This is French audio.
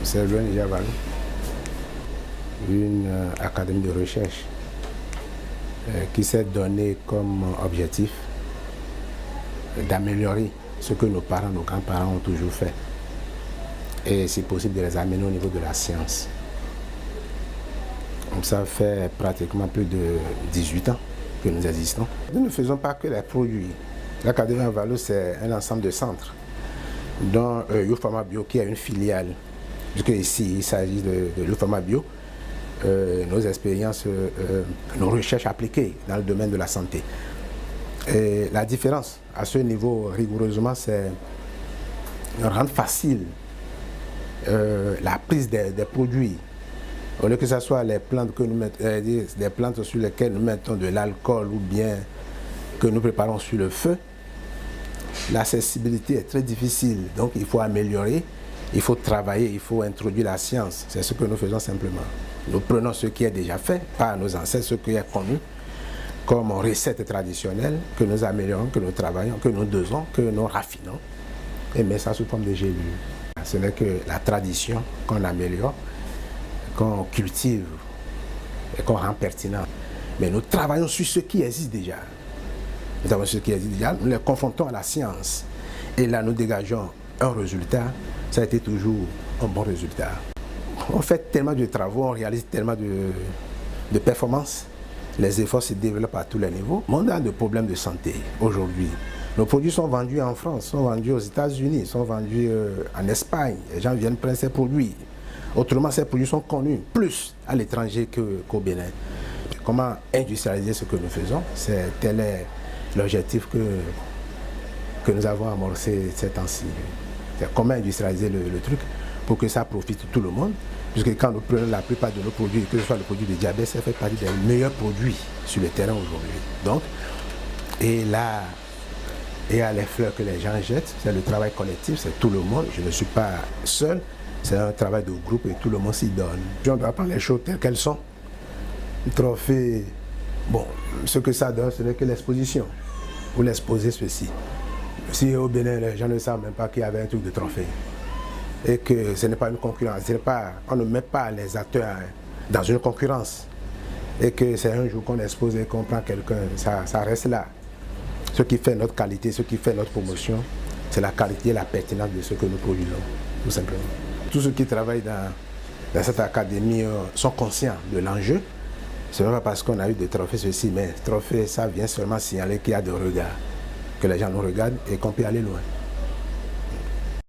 C'est Joël une académie de recherche qui s'est donné comme objectif d'améliorer ce que nos parents, nos grands-parents ont toujours fait. Et c'est possible de les amener au niveau de la science. Donc ça fait pratiquement plus de 18 ans que nous existons. Nous ne faisons pas que les produits. L'Académie Envalo, c'est un ensemble de centres, dont Youfarma Bio qui est une filiale. Puisque ici, il s'agit de Youfarma Bio, nos expériences, nos recherches appliquées dans le domaine de la santé. Et la différence à ce niveau, rigoureusement, c'est de rendre facile la prise des produits. Au lieu que ce soit les plantes que nous mettons, des plantes sur lesquelles nous mettons de l'alcool ou bien que nous préparons sur le feu, l'accessibilité est très difficile. Donc il faut améliorer, il faut travailler, il faut introduire la science. C'est ce que nous faisons simplement. Nous prenons ce qui est déjà fait par nos ancêtres, ce qui est connu comme recette traditionnelle, que nous améliorons, que nous travaillons, que nous dosons, que nous raffinons, et met ça sous forme de gélules. Ce n'est que la tradition qu'on améliore, qu'on cultive et qu'on rend pertinent. Mais nous travaillons sur ce qui existe déjà. Nous travaillons sur ce qui existe déjà, nous les confrontons à la science. Et là, nous dégageons un résultat. Ça a été toujours un bon résultat. On fait tellement de travaux, on réalise tellement de performances. Les efforts se développent à tous les niveaux. On a des problèmes de santé aujourd'hui. Nos produits sont vendus en France, sont vendus aux États-Unis, sont vendus en Espagne. Les gens viennent prendre ces produits. Autrement, ces produits sont connus plus à l'étranger qu'au Bénin. Comment industrialiser ce que nous faisons? Tel est l'objectif que nous avons amorcé ces temps-ci. Comment industrialiser le truc pour que ça profite tout le monde. Puisque quand nous prenons la plupart de nos produits, que ce soit le produit de diabète, ça fait partie des meilleurs produits sur le terrain aujourd'hui. Donc, et là, il y a les fleurs que les gens jettent, c'est le travail collectif, c'est tout le monde. Je ne suis pas seul, c'est un travail de groupe et tout le monde s'y donne. On doit prendre les choses telles qu'elles sont. Le trophée, bon, ce que ça donne, ce n'est que l'exposition. Vous l'exposez ceci. Si au Bénin, les gens ne savent même pas qu'il y avait un truc de trophée. Et que ce n'est pas une concurrence, on ne met pas les acteurs dans une concurrence. Et que c'est un jour qu'on expose et qu'on prend quelqu'un, ça reste là. Ce qui fait notre qualité, ce qui fait notre promotion, c'est la qualité et la pertinence de ce que nous produisons, tout simplement. Tous ceux qui travaillent dans cette académie sont conscients de l'enjeu. Ce n'est pas parce qu'on a eu des trophées ceci, mais trophées, ça vient seulement signaler qu'il y a des regards, que les gens nous regardent et qu'on peut aller loin.